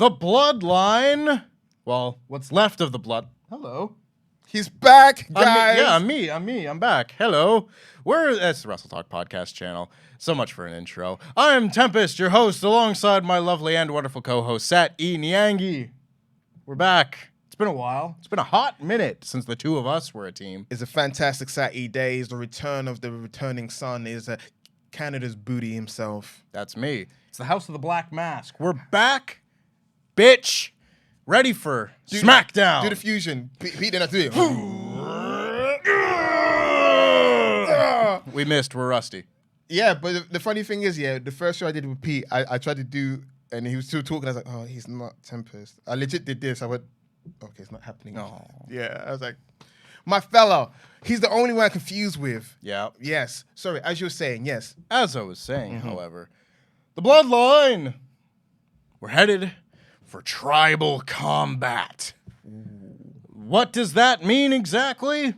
The Bloodline. Well, what's left of the blood. Hello. He's back, guys. I'm me. I'm back. Hello. That's the WrestleTalk Podcast channel. So much for an intro. I am Tempest, your host, alongside my lovely and wonderful co-host, Sat E. Nyangi. We're back. It's been a while. It's been a hot minute since the two of us were a team. It's a fantastic Saturday day. It's the return of the returning son. Is Canada's booty himself. That's me. It's the House of the Black Mask. We're back, bitch. Ready for SmackDown. Do the fusion. Pete didn't have to do it. We missed. We're rusty. Yeah, but the funny thing is, the first show I did with Pete, I tried to do, and he was still talking. I was like, oh, he's not Tempest. I legit did this. I went, okay, it's not happening. Oh. Yeah, I was like, my fellow, he's the only one I'm confused with. Yeah. Yes. Sorry, as you were saying, yes. As I was saying, however, the Bloodline. We're headed for tribal combat. What does that mean exactly?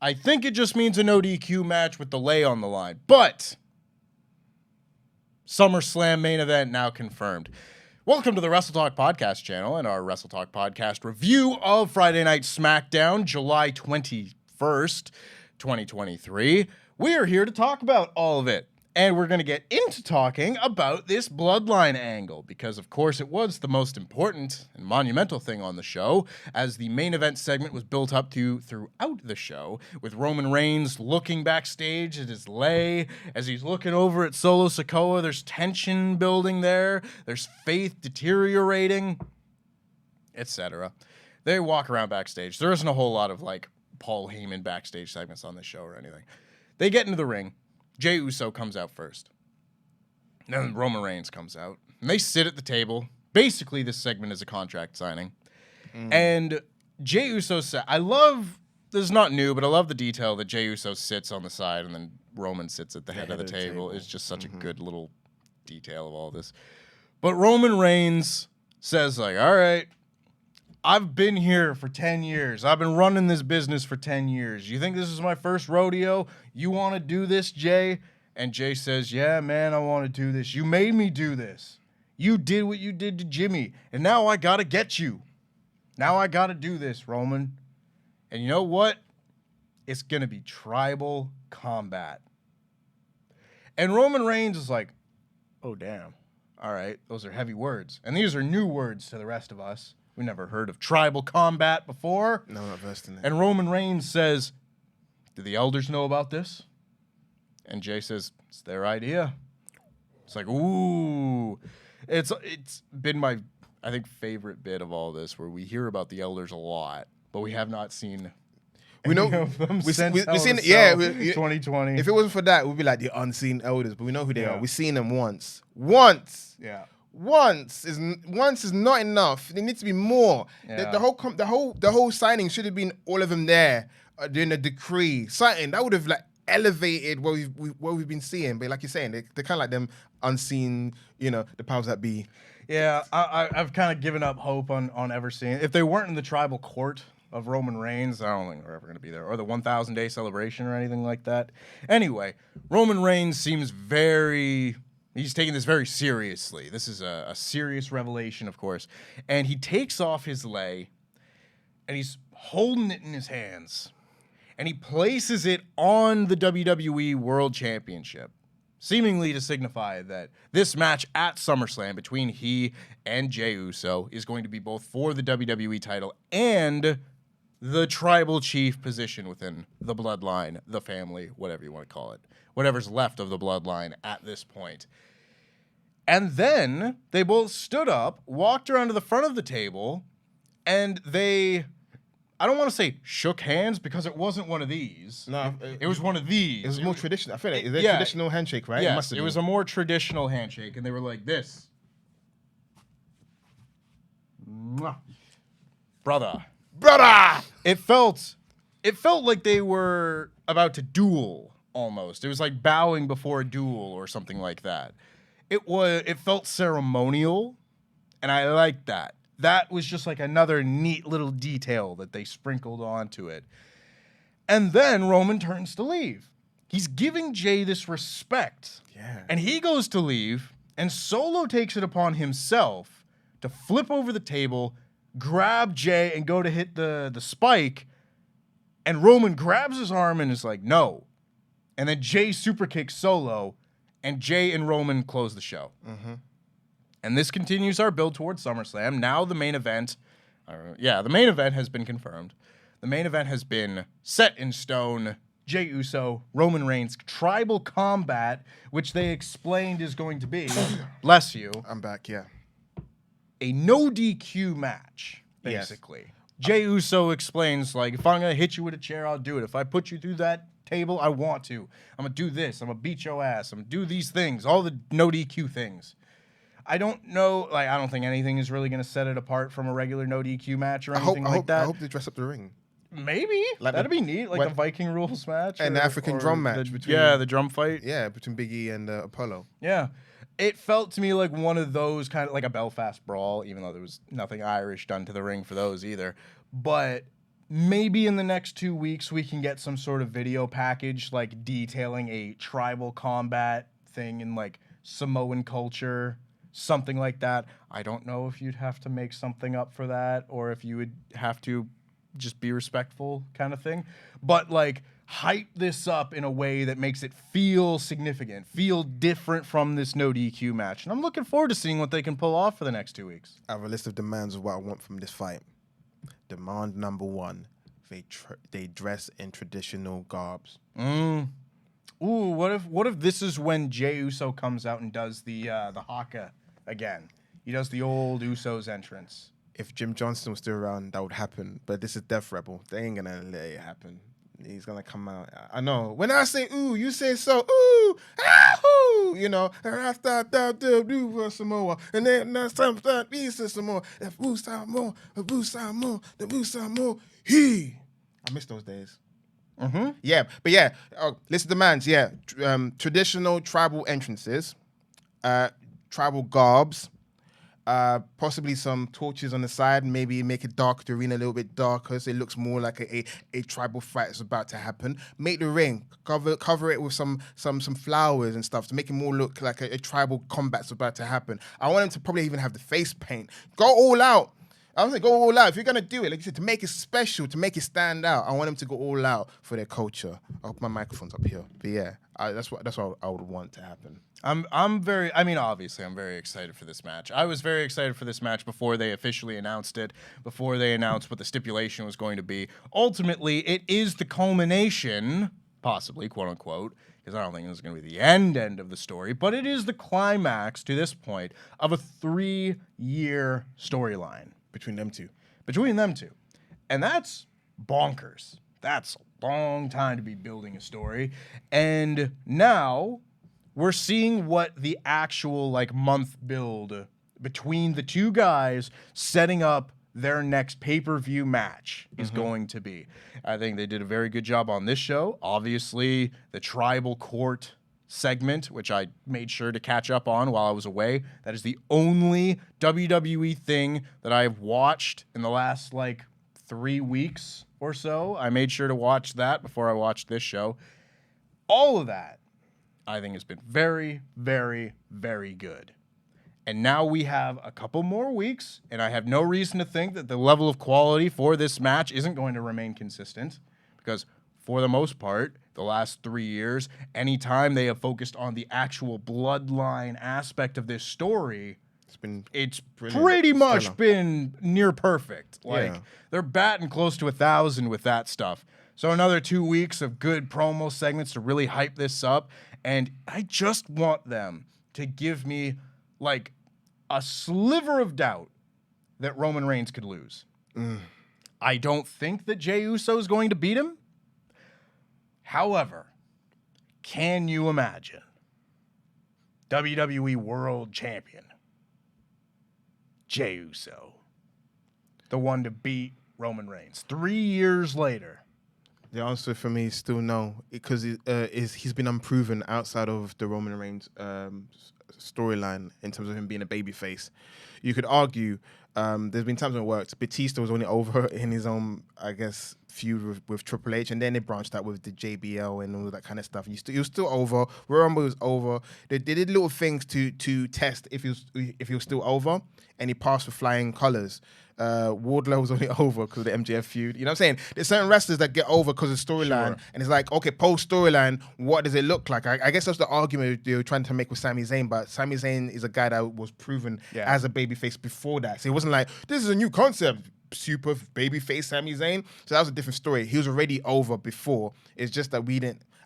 I think it just means a no DQ match with the lay on the line. But SummerSlam main event now confirmed. Welcome to the WrestleTalk Podcast channel and our WrestleTalk Podcast review of Friday Night SmackDown, July 21st, 2023. We are here to talk about all of it. And we're going to get into talking about this Bloodline angle because, of course, it was the most important and monumental thing on the show, as the main event segment was built up to throughout the show, with Roman Reigns looking backstage at his lay. As he's looking over at Solo Sikoa, there's tension building there. There's faith deteriorating, etc. They walk around backstage. There isn't a whole lot of, Paul Heyman backstage segments on this show or anything. They get into the ring. Jey Uso comes out first. Then Roman Reigns comes out. And they sit at the table. Basically, this segment is a contract signing. And Jey Uso said, this is not new, but I love the detail that Jey Uso sits on the side and then Roman sits at the head of the table. It's just such a good little detail of all this. But Roman Reigns says, all right, I've been here for 10 years. I've been running this business for 10 years. You think this is my first rodeo? You want to do this, Jay? And Jay says, yeah, man, I want to do this. You made me do this. You did what you did to Jimmy. And now I got to get you. Now I got to do this, Roman. And you know what? It's going to be tribal combat. And Roman Reigns is like, oh, damn. All right, those are heavy words. And these are new words to the rest of us. We never heard of tribal combat before. No, not versed in it. And Roman Reigns says, do the elders know about this? And Jay says, it's their idea. It's like, ooh. It's been my, I think, favorite bit of all this, where we hear about the elders a lot, but we have not seen any of them since we've seen it, 2020. If it wasn't for that, we'd be like the unseen elders, but we know who they are. We've seen them once. Once. Yeah. Once is not enough. There needs to be more. Yeah. The whole signing should have been all of them there during the decree. Something that would have elevated what we've been seeing. But like you're saying, they're kind of like them unseen, the powers that be. Yeah, I've kind of given up hope on ever seeing. If they weren't in the tribal court of Roman Reigns, I don't think we're ever going to be there, or the 1,000-day celebration or anything like that. Anyway, Roman Reigns seems he's taking this very seriously. This is a serious revelation, of course. And he takes off his lei, and he's holding it in his hands. And he places it on the WWE World Championship, seemingly to signify that this match at SummerSlam between he and Jey Uso is going to be both for the WWE title and the tribal chief position within the bloodline, the family, whatever you want to call it. Whatever's left of the bloodline at this point. And then they both stood up, walked around to the front of the table, and I don't want to say shook hands because it wasn't one of these. No. It was one of these. It was more traditional. I feel like it's a traditional handshake, right? Yes, it was a more traditional handshake, and they were like this. Mwah. Brother. It felt like they were about to duel, almost. It was like bowing before a duel or something like that. It felt ceremonial, and I liked that. That was just like another neat little detail that they sprinkled onto it. And then Roman turns to leave. He's giving Jey this respect. Yeah. And he goes to leave, and Solo takes it upon himself to flip over the table, grab Jay, and go to hit the spike. And Roman grabs his arm and is like, no. And then Jay super kicks Solo, and Jay and Roman close the show. Mm-hmm. And this continues our build towards SummerSlam. Now the main event, the main event has been confirmed. The main event has been set in stone. Jey Uso, Roman Reigns, tribal combat, which they explained is going to be, bless you. I'm back, yeah. A no DQ match, basically. Yes. Jey Uso explains, like, if I'm going to hit you with a chair, I'll do it. If I put you through that table, I want to. I'm going to do this. I'm going to beat your ass. I'm going to do these things, all the no DQ things. I don't know, like, I don't think anything is really going to set it apart from a regular no DQ match or anything that. I hope they dress up the ring. Maybe. That'd be neat, like a Viking rules match. And the African drum match. The drum fight. Yeah, between Big E and Apollo. Yeah. It felt to me like one of those kind of, like a Belfast brawl, even though there was nothing Irish done to the ring for those either. But maybe in the next 2 weeks we can get some sort of video package, like detailing a tribal combat thing in like Samoan culture, something like that. I don't know if you'd have to make something up for that or if you would have to just be respectful kind of thing. But like hype this up in a way that makes it feel significant, feel different from this no DQ match. And I'm looking forward to seeing what they can pull off for the next 2 weeks. I have a list of demands of what I want from this fight. Demand number 1, they dress in traditional garbs. Ooh, what if this is when Jey Uso comes out and does the haka again? He does the old Usos entrance. If Jim Johnston was still around, that would happen. But this is Death Rebel. They ain't gonna let it happen. He's gonna come out. I know. When I say ooh, you say so. Ooh, ah, ooh. You know, Samoa, and then sometimes he says some more. Boo Samoa, boo Samoa, the boo Samoa. He. I miss those days. Mm-hmm. Yeah, but yeah. List of demands. Yeah, traditional tribal entrances, tribal garbs. Possibly some torches on the side, maybe make it dark, the arena a little bit darker so it looks more like a tribal fight is about to happen. Make the ring, cover it with some flowers and stuff to make it more look like a tribal combat's about to happen. I want them to probably even have the face paint. Go all out. I was like, go all out. If you're going to do it, like you said, to make it special, to make it stand out, I want them to go all out for their culture. I hope my microphone's up here. But yeah, that's what I would want to happen. Obviously, I'm very excited for this match. I was very excited for this match before they officially announced it, before they announced what the stipulation was going to be. Ultimately, it is the culmination, possibly, quote unquote, because I don't think this is going to be the end of the story, but it is the climax to this point of a 3-year storyline. Between them two. And that's bonkers. That's a long time to be building a story. And now we're seeing what the actual month build between the two guys setting up their next pay-per-view match is going to be. I think they did a very good job on this show. Obviously, the tribal court segment, which I made sure to catch up on while I was away. That is the only WWE thing that I've watched in the last 3 weeks or so. I made sure to watch that before I watched this show. All of that, I think, has been very, very, very good. And now we have a couple more weeks, and I have no reason to think that the level of quality for this match isn't going to remain consistent, because for the most part, the last 3 years, anytime they have focused on the actual bloodline aspect of this story, it's pretty much been near perfect. They're batting close to 1,000 with that stuff. So another 2 weeks of good promo segments to really hype this up. And I just want them to give me a sliver of doubt that Roman Reigns could lose. I don't think that Jey Uso is going to beat him. However, can you imagine WWE World Champion Jey Uso, the one to beat Roman Reigns 3 years later? The answer for me is still no, because he's been unproven outside of the Roman Reigns storyline in terms of him being a babyface. You could argue there's been times when it worked. Batista was only over in his own, I guess, feud with Triple H, and then they branched out with the JBL and all that kind of stuff. And he was still over. Royal Rumble was over. They did little things to test if he was still over, and he passed with flying colors. Wardlow was only over because of the MJF feud. You know what I'm saying? There's certain wrestlers that get over because of storyline, and it's like, okay, post storyline, what does it look like? I guess that's the argument they were trying to make with Sami Zayn, but Sami Zayn is a guy that was proven as a babyface before that. So it wasn't like, this is a new concept, super babyface Sami Zayn. So that was a different story. He was already over before. It's just that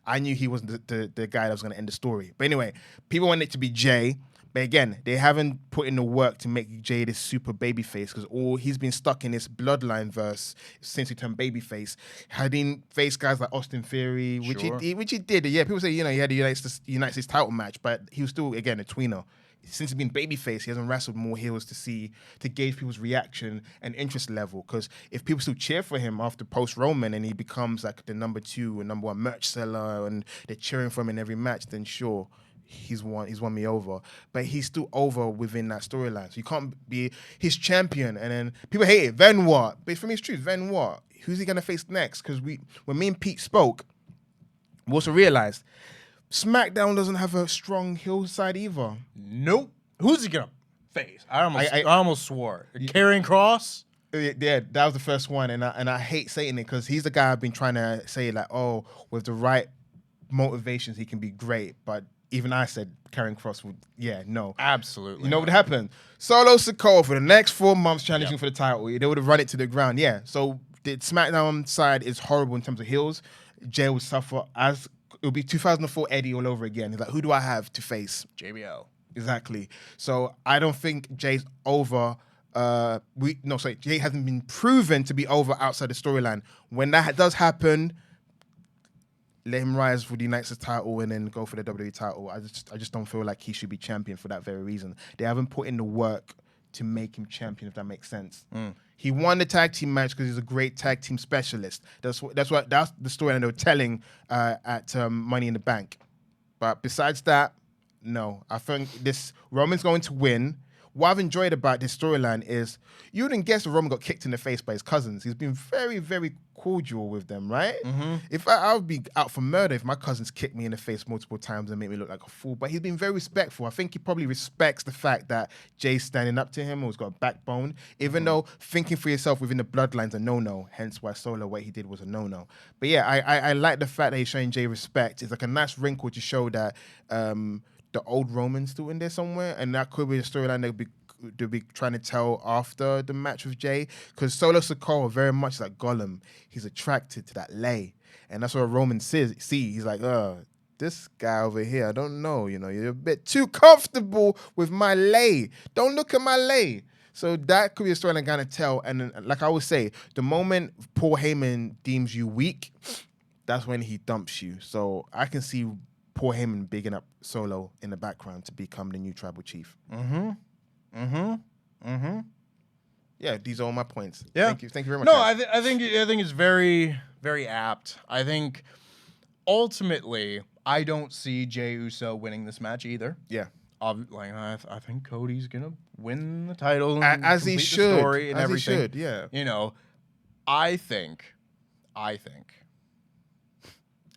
I knew he wasn't the guy that was going to end the story. But anyway, people want it to be Jay. But again, they haven't put in the work to make Jay this super babyface because he's been stuck in this bloodline verse since he turned babyface. Having faced guys like Austin Theory, which he did. Yeah, people say, he had a United States title match, but he was still, again, a tweener. Since he's been babyface, he hasn't wrestled more heels to gauge people's reaction and interest level. Because if people still cheer for him after post-Roman and he becomes like the number 2 and number 1 merch seller and they're cheering for him in every match, then sure, he's won me over. But he's still over within that storyline. So you can't be his champion and then people hate it. Then what? But for me, it's true. Then what? Who's he going to face next? Because when me and Pete spoke, we also realized SmackDown doesn't have a strong heel side either. Nope. Who's he gonna face? I almost swore. Karrion Kross? Yeah, that was the first one, and I hate saying it because he's the guy I've been trying to say, like, oh, with the right motivations, he can be great. But even I said Karrion Kross would, no. Absolutely. You know what would happen? Solo Sikoa for the next 4 months challenging for the title. They would have run it to the ground. Yeah, so the SmackDown side is horrible in terms of heels. Jay would suffer as... It'll be 2004 Eddie all over again. He's like, who do I have to face? JBL. Exactly. So I don't think Jay's over. Jay hasn't been proven to be over outside the storyline. When that does happen, let him rise for the United States title and then go for the WWE title. I just don't feel like he should be champion for that very reason. They haven't put in the work to make him champion, if that makes sense. He won the tag team match because he's a great tag team specialist. That's the story they were telling at Money in the Bank. But besides that, no. I think this Roman's going to win. What I've enjoyed about this storyline is you wouldn't guess that Roman got kicked in the face by his cousins. He's been very, very cordial with them, right? Mm-hmm. If I would be out for murder if my cousins kicked me in the face multiple times and made me look like a fool. But he's been very respectful. I think he probably respects the fact that Jay's standing up to him or he's got a backbone, even though thinking for yourself within the bloodline's a no-no, hence why Solo, what he did was a no-no. But yeah, I like the fact that he's showing Jay respect. It's like a nice wrinkle to show that the old Roman's still in there somewhere, and that could be a storyline they'll be trying to tell after the match with Jay, because Solo Sikoa very much like Gollum. He's attracted to that lay, and that's what Roman sees. He's like, this guy over here, I don't know, you're a bit too comfortable with my lay. Don't look at my lay. So that could be a storyline kind of tell, and like I always say, the moment Paul Heyman deems you weak, that's when he dumps you. So I can see Paul Heyman bigging up Solo in the background to become the new tribal chief. Yeah, these are all my points. Yeah. Thank you very much. No, I think it's very, very apt. I think ultimately I don't see Jey Uso winning this match either. Yeah. I think Cody's gonna win the title and as he should. Story and as everything. He should. Yeah. I think.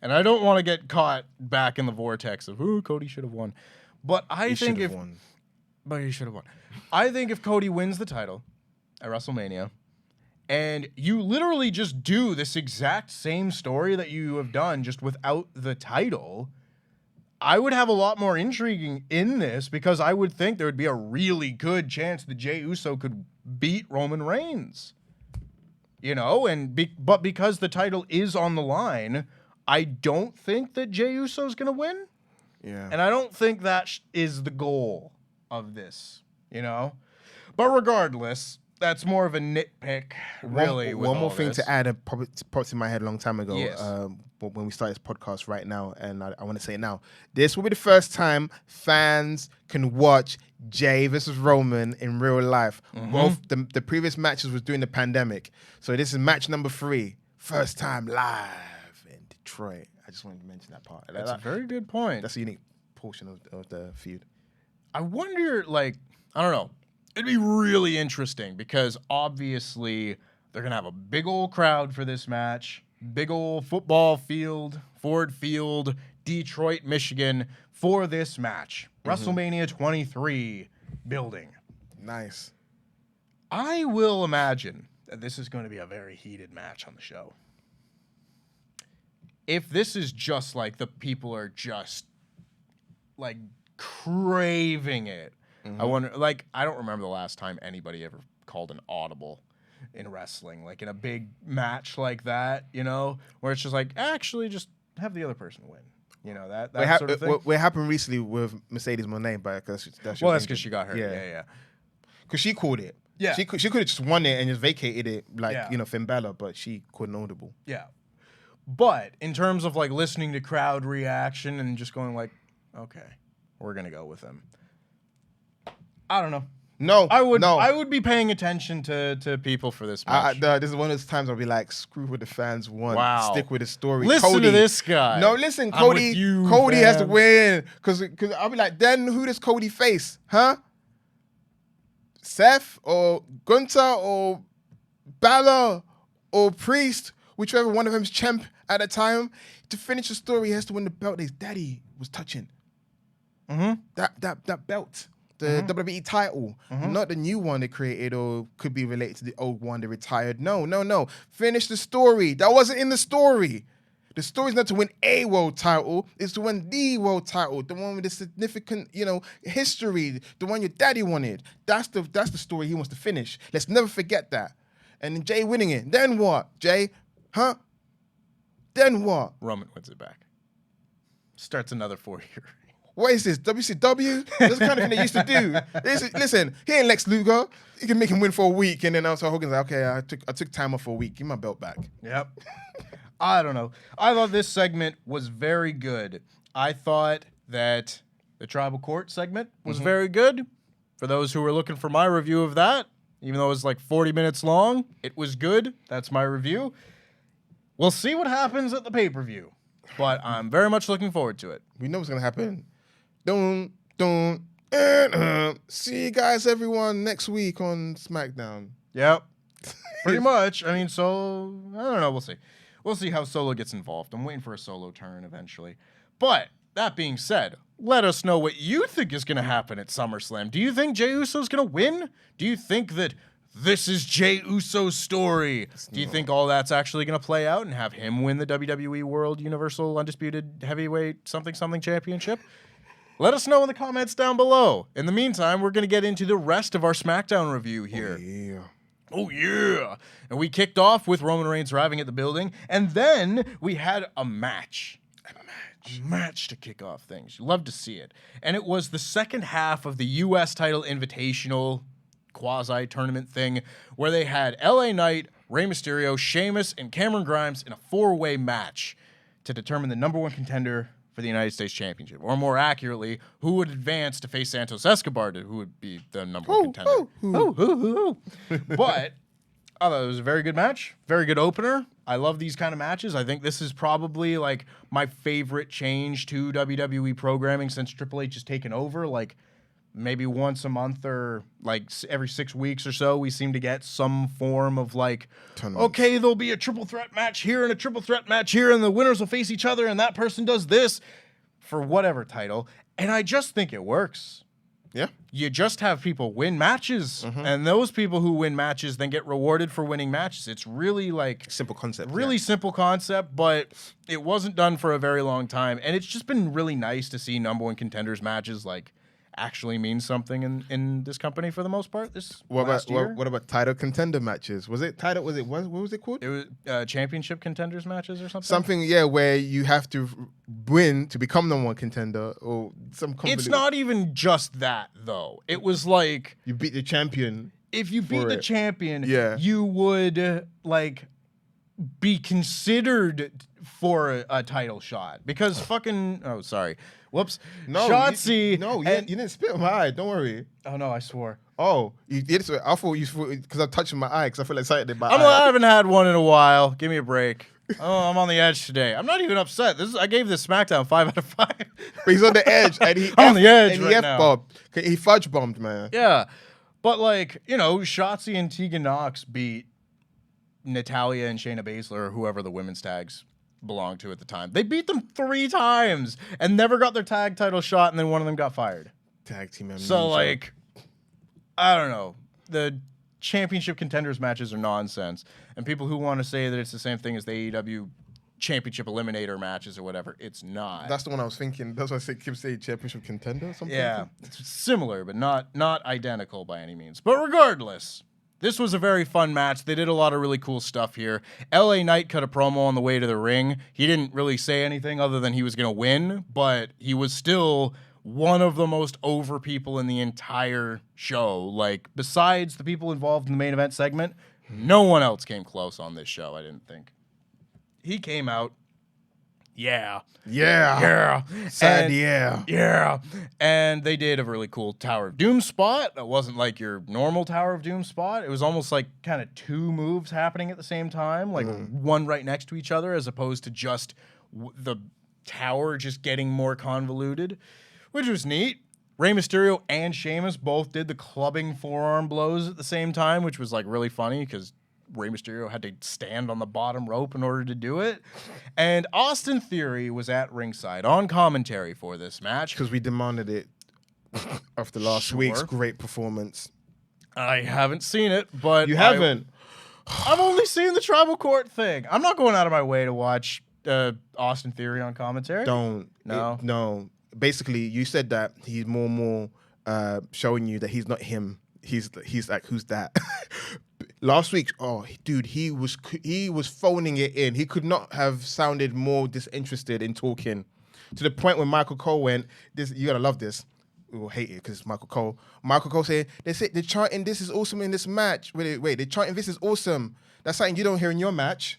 And I don't want to get caught back in the vortex of, Cody should have won. But I think if... won. But he should have won. I think if Cody wins the title at WrestleMania, and you literally just do this exact same story that you have done just without the title, I would have a lot more intrigue in this because I would think there would be a really good chance that Jey Uso could beat Roman Reigns. But because the title is on the line... I don't think that Jey Uso is going to win. Yeah. And I don't think that is the goal of this, But regardless, that's more of a nitpick, really. One more thing to add, popped in my head a long time ago. Yes. When we started this podcast right now, and I want to say it now. This will be the first time fans can watch Jey versus Roman in real life. Both the previous matches was during the pandemic. So this is match number 3. First time live. Detroit. I just wanted to mention that part. That's a very good point. That's a unique portion of the feud. I wonder, like, I don't know. It'd be really interesting because obviously they're going to have a big old crowd for this match. Big old football field, Ford Field, Detroit, Michigan for this match. WrestleMania 23 building. Nice. I will imagine that this is going to be a very heated match on the show. If this is just like the people are just like craving it, I wonder, like, I don't remember the last time anybody ever called an audible in wrestling, like in a big match like that, you know, where it's just like, actually just have the other person win. You know, that sort of thing. What happened recently with Mercedes Moné, but that's because she got hurt. Yeah. Because she called it. Yeah. She could have just won it and just vacated it like, you know, Finn Balor, but she called an audible. Yeah. But in terms of like listening to crowd reaction and just going like, okay, we're going to go with him. I don't know. No, I would be paying attention to people for this match. This is one of those times I'll be like, screw what the fans want. Wow. Stick with the story. Listen Cody. to this guy. No, listen, Cody. Cody has to win. Because I'll be like, then who does Cody face? Huh? Seth or Gunther or Balor or Priest, whichever one of them is champ at the time. To finish the story, he has to win the belt that his daddy was touching. That belt. The WWE title, not the new one they created or could be related to the old one they retired. No. Finish the story. That wasn't in the story. The story's not to win a world title. It's to win the world title, the one with the significant, you know, history, the one your daddy wanted. That's the story he wants to finish. Let's never forget that. And then Jay winning it. Then what, Jay? Huh? Then what? Roman wins it back. Starts another 4-year. What is this, WCW? That's the kind of thing they used to do. Listen, he ain't Lex Luger. You can make him win for a week, and then also Hogan's like, okay, I took time off for a week. Give my belt back. Yep. I don't know. I thought this segment was very good. I thought that the Tribal Court segment was very good. For those who were looking for my review of that, even though it was like 40 minutes long, it was good. That's my review. We'll see what happens at the pay-per-view, but I'm very much looking forward to it. We know what's going to happen. See you guys, everyone, next week on SmackDown. Yep. Pretty much. I mean, so, I don't know. We'll see. We'll see how Solo gets involved. I'm waiting for a Solo turn eventually. But, that being said, let us know what you think is going to happen at SummerSlam. Do you think Jey Uso's going to win? Do you think that this is Jey Uso's story? Do you think all that's actually going to play out and have him win the WWE World Universal Undisputed Heavyweight something Championship? Let us know in the comments down below. In the meantime, we're going to get into the rest of our SmackDown review here. Oh, yeah. And we kicked off with Roman Reigns arriving at the building, and then we had a match. A match to kick off things. You love to see it. And it was the second half of the U.S. title invitational quasi-tournament thing where they had LA Knight, Rey Mysterio, Sheamus, and Cameron Grimes in a 4-way match to determine the number one contender for the United States Championship. Or more accurately, who would advance to face Santos Escobar, who would be the number one contender. But I thought it was a very good match, very good opener. I love these kind of matches. I think this is probably like my favorite change to WWE programming since Triple H has taken over. Like maybe once a month or like every 6 weeks or so, we seem to get some form of like, okay, there'll be a triple threat match here and a triple threat match here, and the winners will face each other, and that person does this for whatever title. And I just think it works. Yeah. You just have people win matches, and those people who win matches then get rewarded for winning matches. It's really like simple concept. Simple concept, but it wasn't done for a very long time. And it's just been really nice to see number one contenders matches like actually mean something in this company for the most part. What about title contender matches? What was it called? It was championship contenders matches or something. Something, yeah, where you have to win to become number one contender or some. It's not even just that though. It was like you beat the champion. If you beat the champion, yeah, you would like be considered for a title shot because fucking. Oh, sorry. Whoops. No, Shotzi. You didn't spit on my eye. Don't worry. Oh, no, I swore. Oh, you did swear. I thought you swore because I'm touching my eye because I feel excited about I haven't had one in a while. Give me a break. Oh, I'm on the edge today. I'm not even upset. I gave this SmackDown 5 out of 5. But he's on the edge, and on the edge and right he now. F-bombed. He fudge bombed, man. Yeah, but like Shotzi and Tegan Nox beat Natalya and Shayna Baszler or whoever the women's tags belonged to at the time. They beat them 3 times and never got their tag title shot, and then one of them got fired. Tag team amnesia. So like, I don't know. The championship contenders matches are nonsense, and people who want to say that it's the same thing as the AEW championship eliminator matches or whatever, it's not. That's the one I was thinking. That's why I said keep saying championship contender or something. Yeah, it's similar, but not identical by any means. But regardless, this was a very fun match. They did a lot of really cool stuff here. LA Knight cut a promo on the way to the ring. He didn't really say anything other than he was going to win, but he was still one of the most over people in the entire show. Like, besides the people involved in the main event segment, no one else came close on this show, I didn't think. He came out. Yeah. Sad, Yeah. And they did a really cool Tower of Doom spot. It wasn't like your normal Tower of Doom spot. It was almost like kind of 2 moves happening at the same time, like one right next to each other, as opposed to just the tower just getting more convoluted, which was neat. Rey Mysterio and Sheamus both did the clubbing forearm blows at the same time, which was like really funny because Rey Mysterio had to stand on the bottom rope in order to do it. And Austin Theory was at ringside on commentary for this match. Because we demanded it after last week's great performance. I haven't seen it, but You haven't? I've only seen the Tribal Court thing. I'm not going out of my way to watch Austin Theory on commentary. No. Basically, you said that he's more showing you that he's not him. He's like, who's that? Last week, dude, he was phoning it in. He could not have sounded more disinterested in talking, to the point when Michael Cole went, you gotta love this. We will hate it because it's Michael Cole. Michael Cole said, they're chanting this is awesome in this match. Wait, they're chanting this is awesome. That's something you don't hear in your match.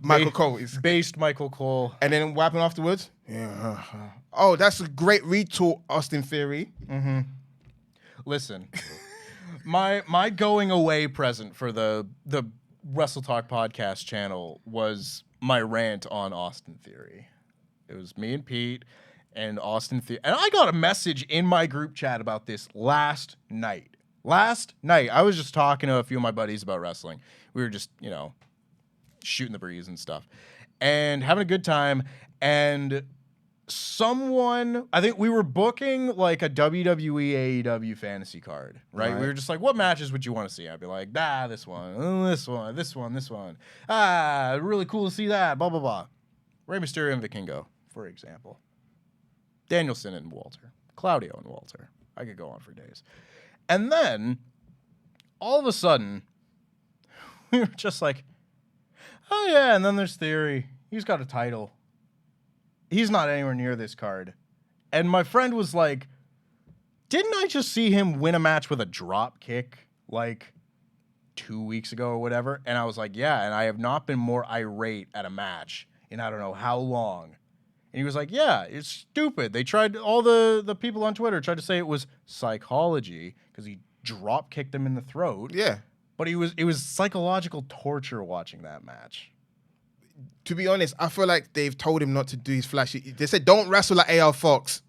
Michael Cole is based Michael Cole. And then what happened afterwards? Yeah. Oh, that's a great retort, Austin Theory. Mm-hmm. Listen, my going away present for the WrestleTalk Podcast channel was my rant on Austin Theory. It was me and Pete and Austin Theory. And I got a message in my group chat about this last night. I was just talking to a few of my buddies about wrestling. We were just, shooting the breeze and stuff and having a good time. And I think we were booking like a WWE AEW fantasy card, right? We were just like, what matches would you want to see? I'd be like, this one, this one. Really cool to see that, blah, blah, blah. Rey Mysterio and Vikingo, for example. Danielson and Walter. Claudio and Walter. I could go on for days. And then, all of a sudden, we were just like, oh yeah, and then there's Theory. He's got a title. He's not anywhere near this card. And my friend was like, didn't I just see him win a match with a drop kick like 2 weeks ago or whatever? And I was like, yeah, and I have not been more irate at a match in I don't know how long. And he was like, yeah, it's stupid. They tried, all the people on Twitter tried to say it was psychology because he drop kicked him in the throat. Yeah. But it was psychological torture watching that match. To be honest, I feel like they've told him not to do his flashy. They said, don't wrestle like AR Fox.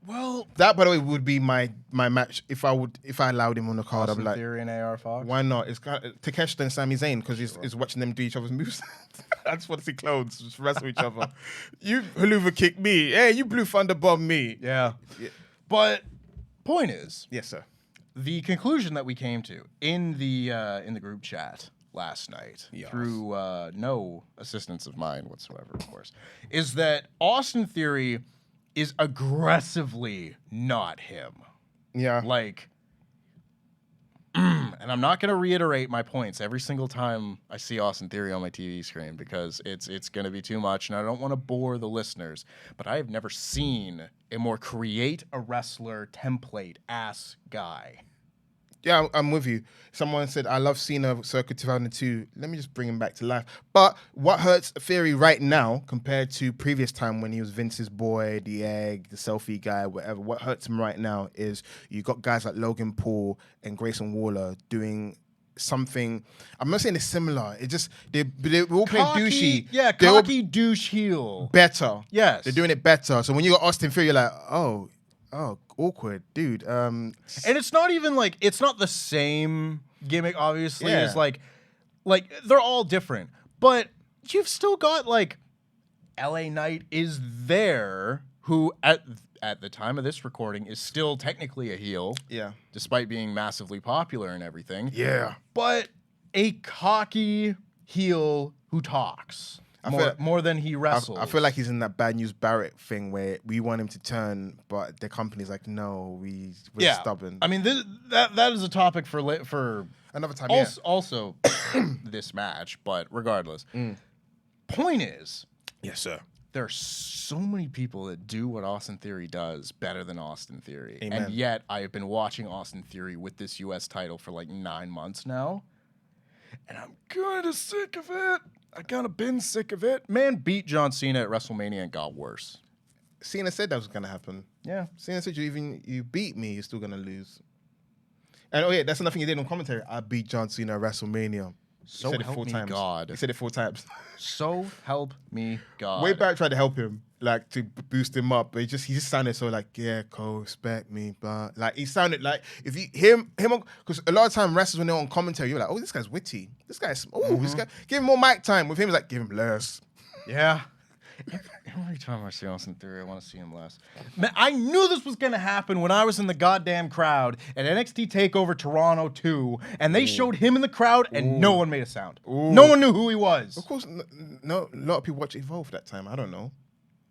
Well, that, by the way, would be my match if I allowed him on the card. I'd be like, Theory and AR Fox. Why not? It's kind of Takeshita and Sami Zayn because he's watching them do each other's moves. I just want to see clones just wrestle each other. You haluva kick me. Hey, you blue thunder bomb me. Yeah. But point is, yes, sir. The conclusion that we came to in the group chat last night, through no assistance of mine whatsoever, of course, is that Austin Theory is aggressively not him. Yeah. Like, and I'm not going to reiterate my points every single time I see Austin Theory on my TV screen because it's going to be too much and I don't want to bore the listeners, but I have never seen a more create a wrestler template ass guy. Yeah, I'm with you. Someone said, I love Cena circa 2002. Let me just bring him back to life. But what hurts Theory right now compared to previous time when he was Vince's boy, the egg, the selfie guy, whatever, what hurts him right now is you got guys like Logan Paul and Grayson Waller doing something. I'm not saying it's similar. It just they all play douchey. Yeah, They all cocky douche heel. better. Yes. They're doing it better. So when you got Austin Theory, you're like, oh, awkward, dude. And it's not even like it's not the same gimmick, obviously, Yeah. as like they're all different. But you've still got like LA Knight is there, who at the time of this recording is still technically a heel. Yeah. Despite being massively popular and everything. Yeah. But a cocky heel who talks more than he wrestles. I feel like he's in that Bad News Barrett thing where we want him to turn, but the company's like, no, we're stubborn. I mean, that is a topic for another time. Also this match, but regardless. Point is, yes, sir. There are so many people that do what Austin Theory does better than Austin Theory. Amen. And yet I have been watching Austin Theory with this US title for like 9 months now. And I'm kind of sick of it. I kind of been sick of it. Man beat John Cena at WrestleMania and got worse. Cena said that was going to happen. Yeah. Cena said you beat me, you're still going to lose. And that's another thing he did on commentary. I beat John Cena at WrestleMania. So help me God. He said it 4 times. So help me God. Wade Barrett tried to help him, like to boost him up, but he just sounded so like, yeah, Cole, respect me, but like he sounded like if you him because a lot of time wrestlers when they're on commentary, you're like, oh, this guy's witty, this guy's this guy, give him more mic time. With him, it's like give him less. Yeah. Every time I see Austin Theory, I want to see him less. Man, I knew this was going to happen when I was in the goddamn crowd at NXT TakeOver Toronto 2, and they showed him in the crowd, and no one made a sound. No one knew who he was. Of course, no. A lot of people watch Evolve that time. I don't know.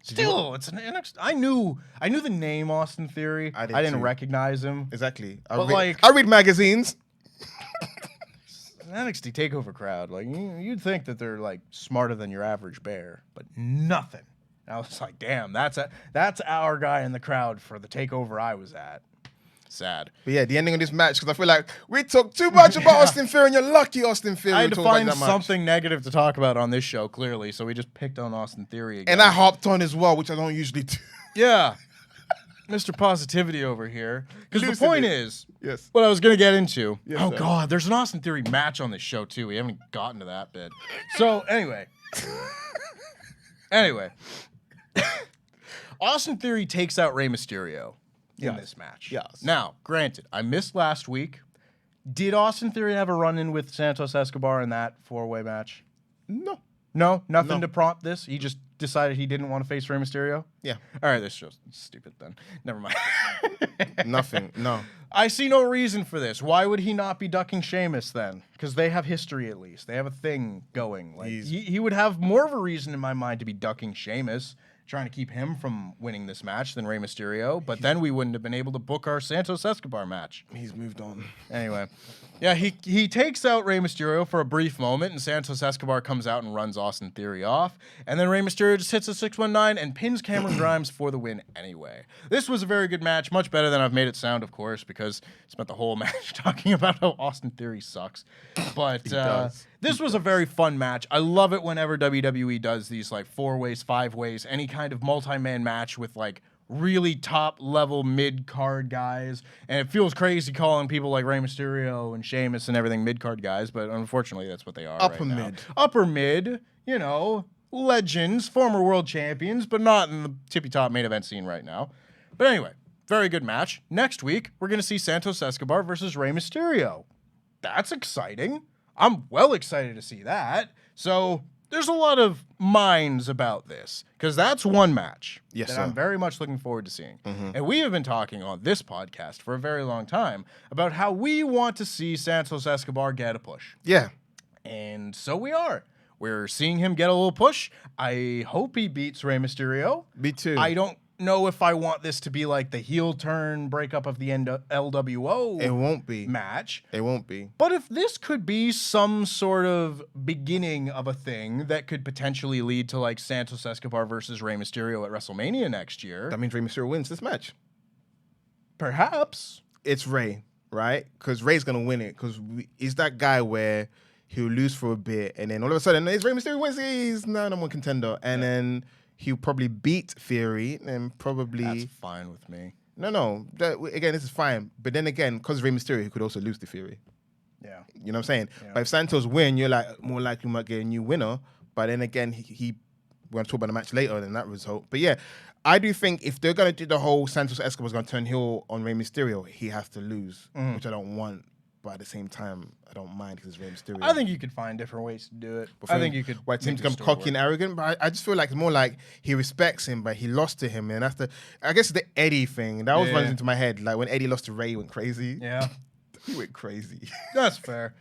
Still, it's an NXT. I knew the name Austin Theory. I didn't recognize him. Exactly. I read magazines. NXT TakeOver crowd, like you'd think that they're like smarter than your average bear, but nothing. And I was like, damn, that's our guy in the crowd for the TakeOver I was at. Sad. But yeah, the ending of this match, because I feel like we talked too much about Austin Theory, and you're lucky Austin Theory. I had to find something negative to talk about on this show, clearly, so we just picked on Austin Theory again. And I hopped on as well, which I don't usually do. Yeah. Mr. Positivity over here. Because the point is, yes, what I was going to get into. Yes, oh, sir. God, there's an Austin Theory match on this show, too. We haven't gotten to that bit. So, anyway. Austin Theory takes out Rey Mysterio in this match. Yes. Now, granted, I missed last week. Did Austin Theory have a run-in with Santos Escobar in that 4-way match? No. No? Nothing to prompt this? He just decided he didn't want to face Rey Mysterio? Yeah. All right, this show's stupid then. Never mind. Nothing. No. I see no reason for this. Why would he not be ducking Sheamus then? Because they have history at least. They have a thing going. Like he would have more of a reason in my mind to be ducking Sheamus, trying to keep him from winning this match than Rey Mysterio. But then we wouldn't have been able to book our Santos Escobar match. He's moved on. Anyway. Yeah, he takes out Rey Mysterio for a brief moment, and Santos Escobar comes out and runs Austin Theory off. And then Rey Mysterio just hits a 619 and pins Cameron Grimes for the win anyway. This was a very good match, much better than I've made it sound, of course, because I spent the whole match talking about how Austin Theory sucks. But this was a very fun match. I love it whenever WWE does these like 4 ways, 5 ways, any kind of multi-man match with like really top-level mid-card guys. And it feels crazy calling people like Rey Mysterio and Sheamus and everything mid-card guys, but unfortunately that's what they are Upper right now. mid. Upper mid, you know, legends, former world champions, but not in the tippy-top main event scene right now. But anyway, very good match. Next week, we're going to see Santos Escobar versus Rey Mysterio. That's exciting. I'm well excited to see that. So there's a lot of minds about this because that's one match that I'm very much looking forward to seeing. And we have been talking on this podcast for a very long time about how we want to see Santos Escobar get a push. Yeah. And so we are. We're seeing him get a little push. I hope he beats Rey Mysterio. Me too. I don't know if I want this to be like the heel turn breakup of the LWO It won't be. match. It won't be. But if this could be some sort of beginning of a thing that could potentially lead to like Santos Escobar versus Rey Mysterio at WrestleMania next year, That means Rey Mysterio wins this match. perhaps. It's Rey, right? Because Rey's going to win it because he's that guy where he'll lose for a bit and then all of a sudden, it's Rey Mysterio wins, he's number one contender. And then he'll probably beat Theory and probably... That's fine with me. No. Again, this is fine. But then again, because Rey Mysterio, he could also lose to Theory. Yeah. You know what I'm saying? Yeah. But if Santos win, you're like more likely you might get a new winner. But then again, we're going to talk about the match later than that result. But yeah, I do think if they're going to do the whole Santos Escobar's going to turn heel on Rey Mysterio, he has to lose, which I don't want. But at the same time, I don't mind because it's Rey Mysterio. I think you could find different ways to do it. I think you could. Where Tim's become cocky and arrogant, but I just feel like it's more like he respects him, but he lost to him, and that's I guess the Eddie thing that always runs into my head. Like when Eddie lost to Ray, he went crazy. Yeah, he went crazy. That's fair.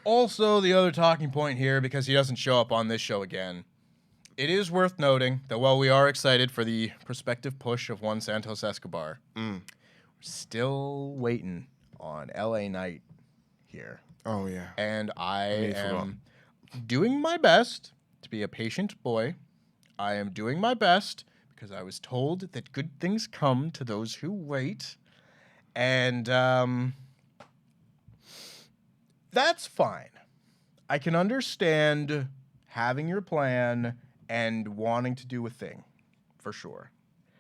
Also, the other talking point here, because he doesn't show up on this show again, it is worth noting that while we are excited for the prospective push of one Santos Escobar, we're still waiting on LA Knight here. Oh, yeah. And I am doing my best to be a patient boy. I am doing my best because I was told that good things come to those who wait. And that's fine. I can understand having your plan and wanting to do a thing, for sure.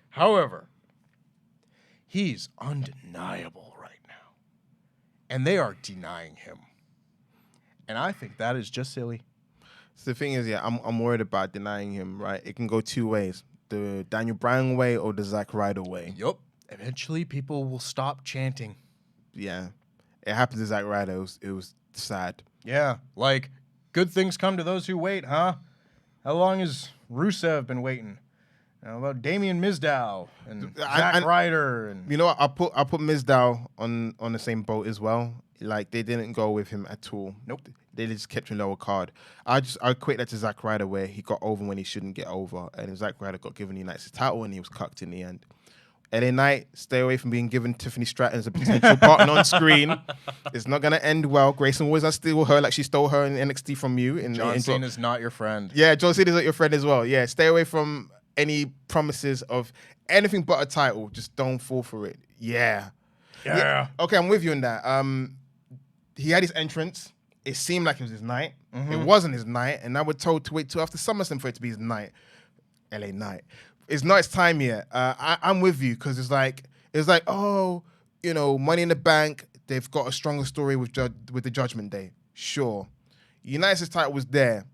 However, he's undeniable right now. And they are denying him. And I think that is just silly. So the thing is, yeah, I'm worried about denying him, right? It can go two ways. The Daniel Bryan way or the Zack Ryder way. Yup. Eventually, people will stop chanting. Yeah. It happened to Zack Ryder. It was sad. Yeah. Like, good things come to those who wait, huh? How long has Rusev been waiting? How about Damian Mizdow and Zack Ryder? And you know what? I'll put Mizdow on the same boat as well. Like, they didn't go with him at all. Nope. They just kept him lower card. I equate that to Zack Ryder, where he got over when he shouldn't get over, and Zack Ryder got given the United States title and he was cucked in the end. LA Knight, stay away from being given Tiffany Stratton as a potential partner on screen. It's not going to end well. Grayson always has to steal her like she stole her in NXT from you. John Cena's not your friend. Yeah, John Cena's not your friend as well. Yeah, stay away from any promises of anything but a title. Just don't fall for it. Yeah. Okay, I'm with you on that. He had his entrance. It seemed like it was his night. It wasn't his night, and now we're told to wait till after SummerSlam for it to be his night. LA Knight. It's not his time yet. I'm with you because it's like, oh, you know, Money in the Bank. They've got a stronger story with the Judgment Day. Sure. United States title was there.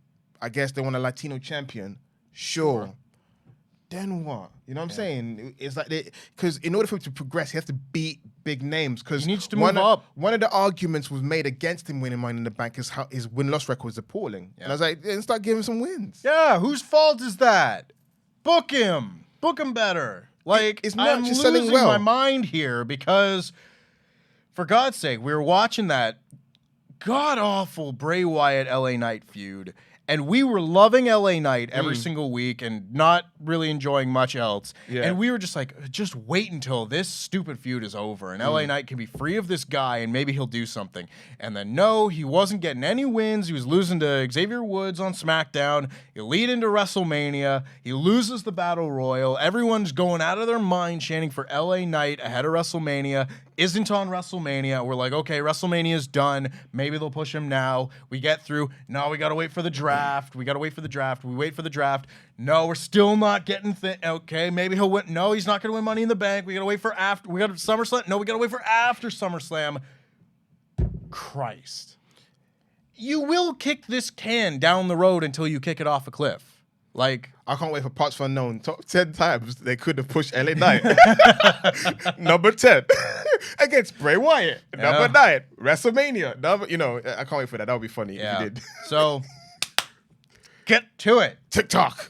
I guess they want a Latino champion. Sure. Then what? You know what I'm saying? It's like because in order for him to progress, he has to beat big names. Because he needs to move up. One of the arguments was made against him winning Money in the Bank is how his win-loss record is appalling. Yeah. And I was like, then start giving some wins. Yeah, whose fault is that? Book him. Book him better. Like, it's not I'm just losing selling well. my mind here because, for God's sake, we were watching that god-awful Bray Wyatt LA Knight feud, and we were loving LA Knight every single week and not really enjoying much else. Yeah. And we were just like, just wait until this stupid feud is over and LA Knight can be free of this guy and maybe he'll do something. And then no, he wasn't getting any wins. He was losing to Xavier Woods on SmackDown. You lead into WrestleMania. He loses the Battle Royal. Everyone's going out of their mind chanting for LA Knight ahead of WrestleMania. Isn't on WrestleMania. We're like, okay, WrestleMania's done. Maybe they'll push him now. We get through. No, we got to wait for the draft. We got to wait for the draft. We wait for the draft. No, we're still not getting okay, maybe he'll win. No, he's not going to win Money in the Bank. We got to wait for after. We got SummerSlam. No, we got to wait for after SummerSlam. Christ. You will kick this can down the road until you kick it off a cliff. Like, I can't wait for partsFUNknown. Top 10 times they could have pushed LA Knight. Number 10 against Bray Wyatt. Number 9, WrestleMania. I can't wait for that. That would be funny if you did. So, get to it. TikTok.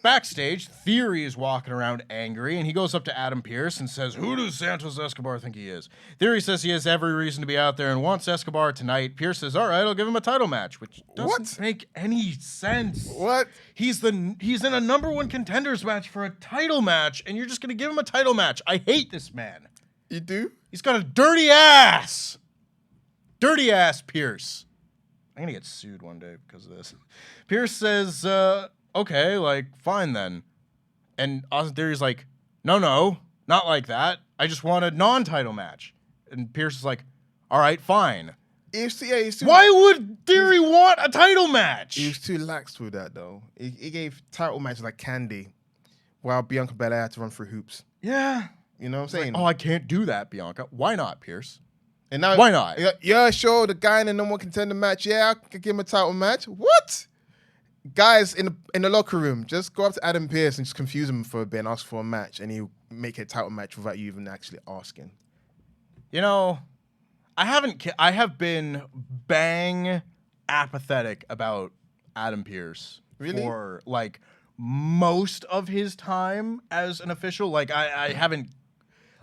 Backstage, Theory is walking around angry, and he goes up to Adam Pearce and says, "Who does Santos Escobar think he is?" Theory says he has every reason to be out there and wants Escobar tonight. Pearce says, "All right, I'll give him a title match," which doesn't make any sense. What? He's in a number one contenders match for a title match, and you're just going to give him a title match. I hate this man. You do? He's got a dirty ass. Dirty ass Pearce. I'm going to get sued one day because of this. Pearce says, okay, like, fine then. And Austin Theory's like, no, not like that. I just want a non-title match. And Pearce is like, all right, fine. Why would Theory want a title match? He was too lax with that, though. He gave title matches like candy, while Bianca Belair had to run through hoops. Yeah. You know what I'm saying? Like, oh, I can't do that, Bianca. Why not, Pearce? And now, why not? Yeah, sure. The guy in the number one contender match. Yeah, I could give him a title match. What? Guys in the locker room, just go up to Adam Pearce and just confuse him for a bit and ask for a match, and he'll make a title match without you even actually asking. You know, I have been bang apathetic about Adam Pearce for like most of his time as an official. Like I haven't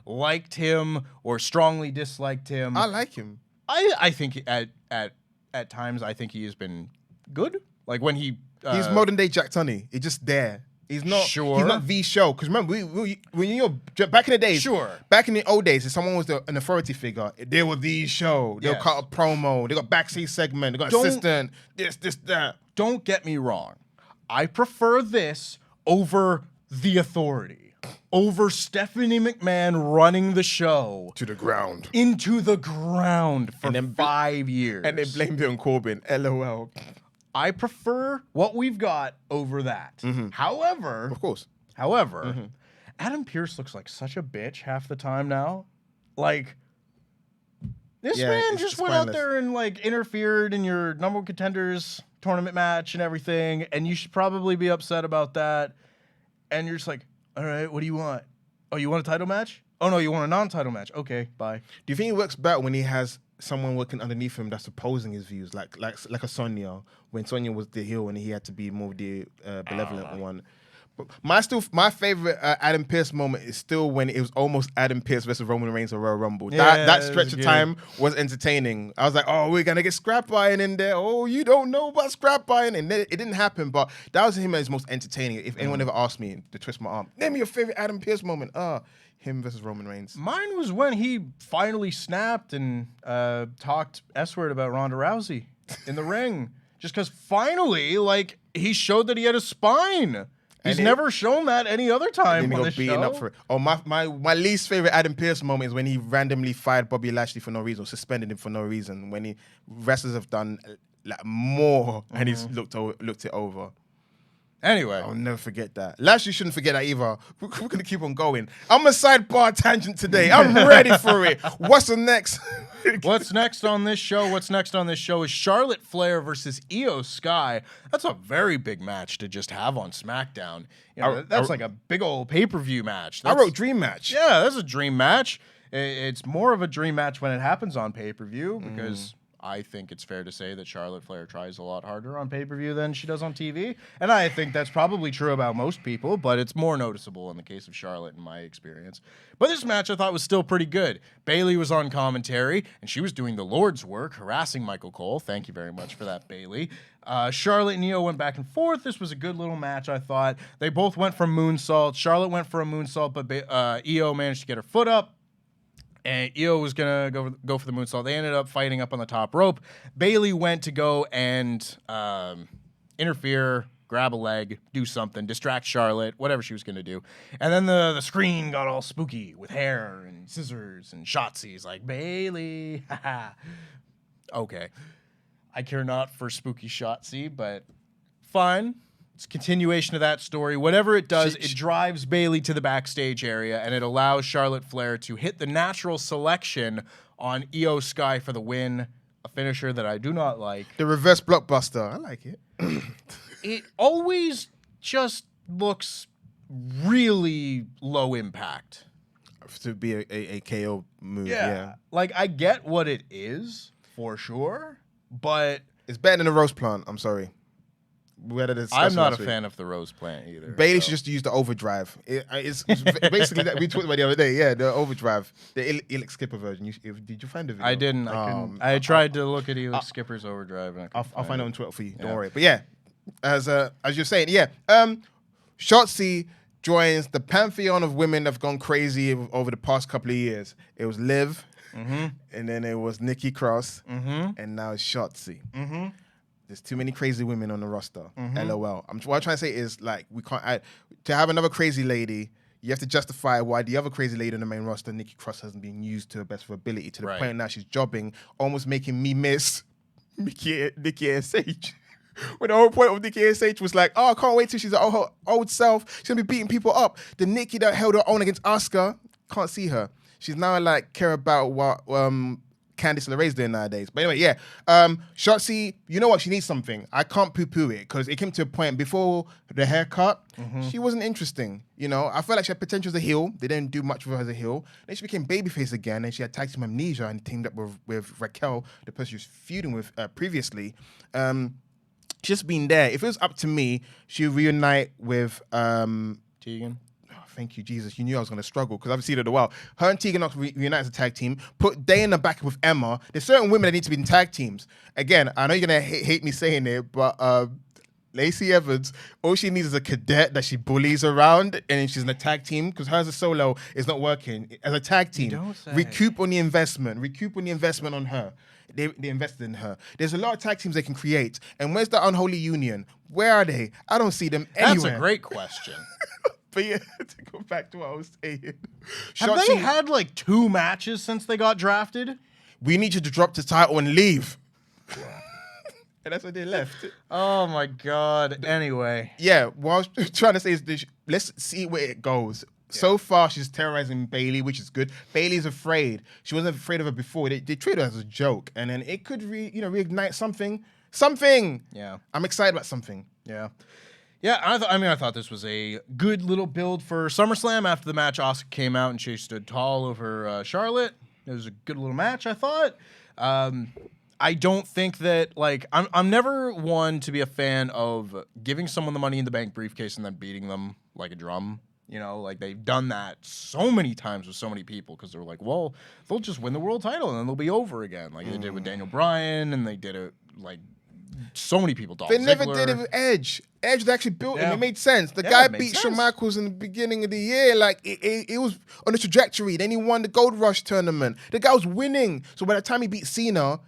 liked him or strongly disliked him. I like him. I think at times I think he has been good. Like when he's modern day Jack Tunney. He's just there. He's not. Sure. He's not the show. Because remember, when you're back in the days. Sure. Back in the old days, if someone was an authority figure, they were the show. They'll cut a promo. They got backstage segment. They got assistant. This, that. Don't get me wrong. I prefer this over the authority, over Stephanie McMahon running the show To the ground. into the ground for 5 years, And they blamed it on Corbin. LOL. I prefer what we've got over that. However, Of course. Adam Pearce looks like such a bitch half the time now. Like, this man just went out there and like interfered in your number one contenders tournament match and everything, and you should probably be upset about that. And you're just like, all right, what do you want? Oh, you want a title match? Oh no, you want a non-title match? Okay, bye. Do you think it works better when he has someone working underneath him that's opposing his views, like a Sonya, when Sonya was the heel and he had to be more the benevolent one? But my favorite Adam Pearce moment is still when it was almost Adam Pearce versus Roman Reigns at Royal Rumble. That stretch of time was entertaining. I was like, oh, we're gonna get scrap buying in there. Oh, you don't know about scrap buying, and it didn't happen. But that was him at his most entertaining. If anyone ever asked me to twist my arm, name me your favorite Adam Pearce moment. Him versus Roman Reigns. Mine was when he finally snapped and talked S-word about Ronda Rousey in the ring. Just because finally, like, he showed that he had a spine. He's never shown that any other time on the show. Up for it. Oh, my least favorite Adam Pearce moment is when he randomly fired Bobby Lashley for no reason, or suspended him for no reason. When wrestlers have done like more and he's looked it over. Anyway. I'll never forget that. Lashley shouldn't forget that either. We're going to keep on going. I'm a sidebar tangent today. I'm ready for it. What's the next? What's next on this show? What's next on this show is Charlotte Flair versus Iyo Sky. That's a very big match to just have on SmackDown. You know, that's like a big old pay-per-view match. I wrote dream match. Yeah, that's a dream match. It's more of a dream match when it happens on pay-per-view because I think it's fair to say that Charlotte Flair tries a lot harder on pay-per-view than she does on TV. And I think that's probably true about most people, but it's more noticeable in the case of Charlotte in my experience. But this match I thought was still pretty good. Bayley was on commentary, and she was doing the Lord's work, harassing Michael Cole. Thank you very much for that, Bayley. Charlotte and Iyo went back and forth. This was a good little match, I thought. They both went for moonsault. Charlotte went for a moonsault, but Iyo managed to get her foot up. And Iyo was going to go for the moonsault. They ended up fighting up on the top rope. Bayley went to go and interfere, grab a leg, do something, distract Charlotte, whatever she was going to do. And then the screen got all spooky with hair and scissors and Shotzi's like, Bayley. Okay. I care not for spooky Shotzi, but fine. It's a continuation of that story. Whatever it does, it drives Bayley to the backstage area, and it allows Charlotte Flair to hit the natural selection on Iyo Sky for the win, a finisher that I do not like. The reverse blockbuster. I like it. It always just looks really low impact. To be a KO move, yeah. Like, I get what it is, for sure, but it's better than a roast plant. I'm sorry. I'm not a fan of the rose plant either. Bayley should just use the overdrive. It's basically that we talked about the other day. Yeah, the overdrive, the Elix Skipper version. Did you find the video? I didn't. I tried to look at Elix Skipper's overdrive. And I'll find it on Twitter for you. Don't worry. But yeah, as you're saying, Shotzi joins the pantheon of women that have gone crazy over the past couple of years. It was Liv, and then it was Nikki Cross, and now it's Shotzi. There's too many crazy women on the roster. LOL. What I'm trying to say is, like, we can't to have another crazy lady. You have to justify why the other crazy lady on the main roster, Nikki Cross, hasn't been used to her best of her ability to the point now she's jobbing, almost making me miss Nikki ASH. When the whole point of Nikki ASH was like, oh, I can't wait till she's her old self. She's gonna be beating people up. The Nikki that held her own against Asuka, can't see her. She's now like care about what Candice LeRae's doing nowadays. But anyway, yeah. Shotzi, you know what? She needs something. I can't poo-poo it because it came to a point before the haircut, she wasn't interesting. You know, I felt like she had potential as a heel. They didn't do much with her as a heel. Then she became babyface again, and she had tag team Amnesia and teamed up with Raquel, the person she was feuding with previously. Just been there. If it was up to me, she would reunite with Tegan. Thank you, Jesus. You knew I was going to struggle because I've seen it a while. Her and Tegan Knox reunite as a tag team. Put Dana back with Emma. There's certain women that need to be in tag teams. Again, I know you're going to hate me saying it, but Lacey Evans, all she needs is a cadet that she bullies around, and she's in a tag team because hers as a solo is not working. As a tag team, recoup on the investment. Recoup on the investment on her. They invested in her. There's a lot of tag teams they can create. And where's the unholy union? Where are they? I don't see them anywhere. That's a great question. But yeah, to go back to what I was saying. Have they had like 2 matches since they got drafted? We need you to drop the title and leave. And that's why they left. Oh my God. Anyway. Yeah, what I was trying to say is this, let's see where it goes. Yeah. So far, she's terrorizing Bayley, which is good. Bayley's afraid. She wasn't afraid of her before. They treated her as a joke. And then it could reignite something. Something! Yeah. I'm excited about something. Yeah. Yeah, I thought this was a good little build for SummerSlam. After the match, Asuka came out and she stood tall over Charlotte. It was a good little match, I thought. I don't think that, like, I'm never one to be a fan of giving someone the Money in the Bank briefcase and then beating them like a drum. You know, like, they've done that so many times with so many people because they're like, well, they'll just win the world title and then they'll be over again. Like, they did with Daniel Bryan, and they did it, like, so many people. They never did it with Edge. Edge actually built him. It made sense. The guy beat Shawn Michaels in the beginning of the year. Like, it was on a trajectory. Then he won the Gold Rush tournament. The guy was winning. So by the time he beat Cena,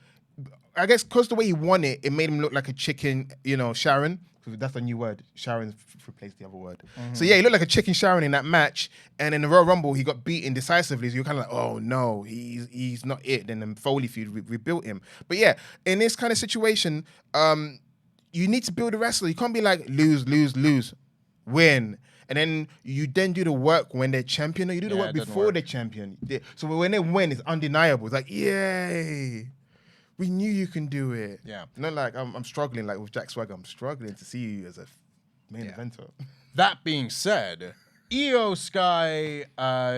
I guess because the way he won it, it made him look like a chicken, Sharon. That's a new word. Sharon replaced the other word. So yeah, he looked like a chicken Sharon in that match. And in the Royal Rumble, he got beaten decisively. So you're kind of like, oh no, he's not it. Then the Foley feud rebuilt him. But yeah, in this kind of situation, you need to build a wrestler. You can't be like lose, win. And then you then do the work when they're champion, or you do the work before they're champion. So when they win, it's undeniable. It's like, yay. We knew you can do it. Yeah. Not like I'm struggling, like with Jack Swagger. I'm struggling to see you as a main eventer. That being said, Iyo Sky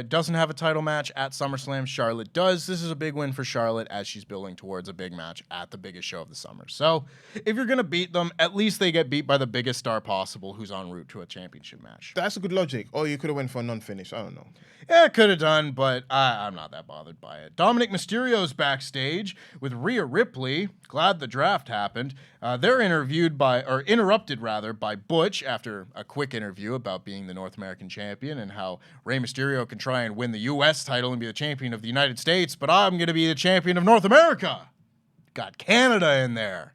doesn't have a title match at SummerSlam. Charlotte does. This is a big win for Charlotte as she's building towards a big match at the biggest show of the summer. So if you're going to beat them, at least they get beat by the biggest star possible who's en route to a championship match. That's a good logic. Or you could have went for a non-finish. I don't know. Yeah, could have done, but I'm not that bothered by it. Dominik Mysterio's backstage with Rhea Ripley. Glad the draft happened. They're interrupted by Butch after a quick interview about being the North American champion and how Rey Mysterio can try and win the U.S. title and be the champion of the United States, but I'm going to be the champion of North America. Got Canada in there.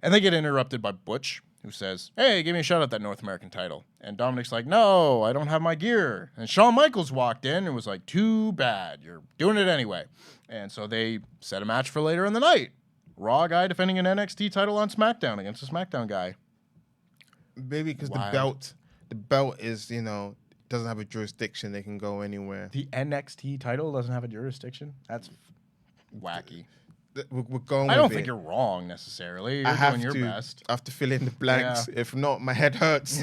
And they get interrupted by Butch, who says, hey, give me a shot at that North American title. And Dominik's like, no, I don't have my gear. And Shawn Michaels walked in and was like, too bad. You're doing it anyway. And so they set a match for later in the night. Raw guy defending an NXT title on SmackDown against a SmackDown guy. Maybe because the belt is, doesn't have a jurisdiction. They can go anywhere. The NXT title doesn't have a jurisdiction? That's wacky. We're going. I don't think you're wrong necessarily. You're doing your best. I have to fill in the blanks. Yeah. If not, my head hurts.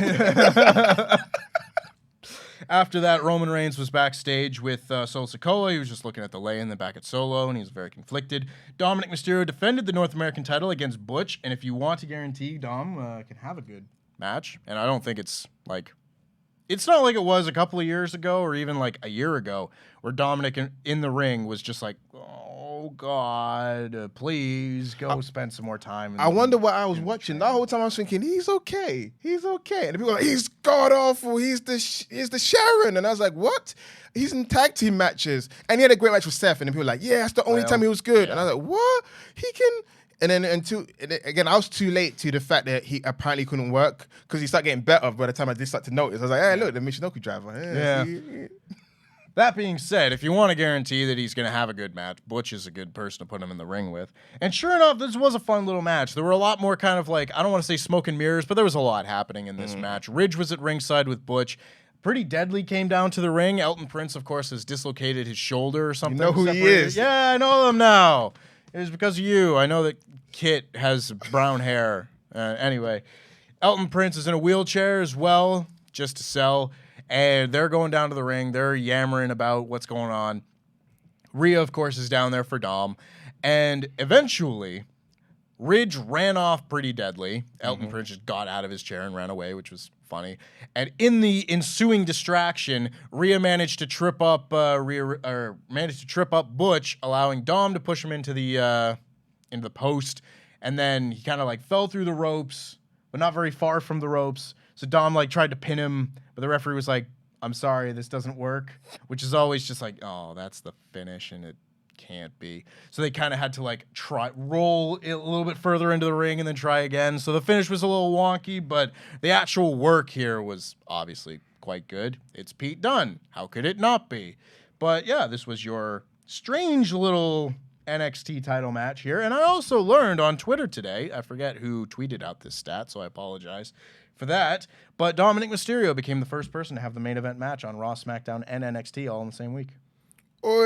After that, Roman Reigns was backstage with Solo Sikoa. He was just looking at the lay-in, then back at Solo, and he was very conflicted. Dominik Mysterio defended the North American title against Butch, and if you want to guarantee Dom can have a good match, and I don't think it's not like it was a couple of years ago or even like a year ago where Dominik in the ring was just like, oh, God, please go spend some more time. I wonder what I was watching. The whole time I was thinking, he's okay. He's okay. And the people were like, he's god-awful. He's the Sharon. And I was like, what? He's in tag team matches. And he had a great match with Seth. And the people were like, yeah, that's the only time he was good. Yeah. And I was like, what? He can... And then again, I was too late to the fact that he apparently couldn't work because he started getting better by the time I did start to notice. I was like, hey, look, the Michinoku driver. Yeah. That being said, if you want to guarantee that he's going to have a good match, Butch is a good person to put him in the ring with. And sure enough, this was a fun little match. There were a lot more kind of like, I don't want to say smoke and mirrors, but there was a lot happening in this match. Ridge was at ringside with Butch. Pretty Deadly came down to the ring. Elton Prince, of course, has dislocated his shoulder or something. You know who he is. Yeah, I know him now. It was because of you. I know that Kit has brown hair. Anyway, Elton Prince is in a wheelchair as well, just to sell. And they're going down to the ring. They're yammering about what's going on. Rhea, of course, is down there for Dom. And eventually, Ridge ran off Pretty Deadly. Elton Prince just got out of his chair and ran away, which was funny. And in the ensuing distraction, Rhea managed to trip up Butch, allowing Dom to push him into the post. And then he kind of like fell through the ropes, but not very far from the ropes. So Dom like tried to pin him, but the referee was like, "I'm sorry, this doesn't work," which is always just like, oh, that's the finish, and it can't be. So they kind of had to like roll it a little bit further into the ring and then try again. So the finish was a little wonky, but the actual work here was obviously quite good. It's Pete Dunne. How could it not be? But yeah, this was your strange little NXT title match here. And I also learned on Twitter today, I forget who tweeted out this stat, so I apologize for that, but Dominik Mysterio became the first person to have the main event match on Raw, SmackDown, and NXT all in the same week. Oy,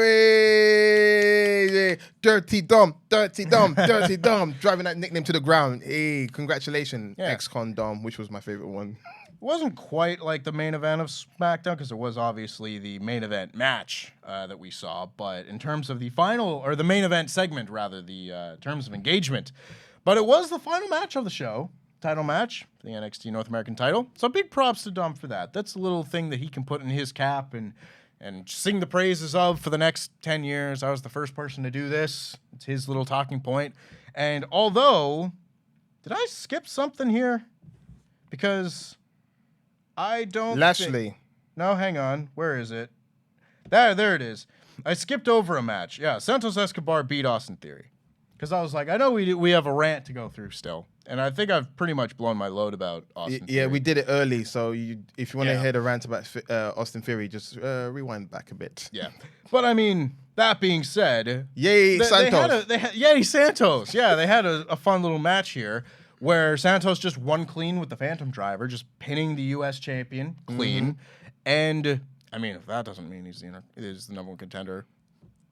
Dirty Dom, Dirty Dom, Dirty Dom, driving that nickname to the ground. Hey, congratulations, ex-con Dom, which was my favorite one. It wasn't quite like the main event of SmackDown because it was obviously the main event match that we saw, but in terms of the final, or the main event segment rather, the terms of engagement, but it was the final match of the show. Title match for the NXT North American title. So big props to Dom for that. That's a little thing that he can put in his cap and sing the praises of for the next 10 years. I was the first person to do this. It's his little talking point. And although, did I skip something here? Because I don't Lashley. No, hang on. Where is it? There it is. I skipped over a match. Yeah, Santos Escobar beat Austin Theory. Because I was like, I know we have a rant to go through still. And I think I've pretty much blown my load about Austin Theory. Yeah, we did it early. So if you want to hear the rant about Austin Theory, just rewind back a bit. Yeah. But I mean, that being said. Yay, Santos. Yay, Santos. Yeah, they had a fun little match here where Santos just won clean with the Phantom Driver, just pinning the U.S. champion clean. And, I mean, if that doesn't mean he's the number one contender.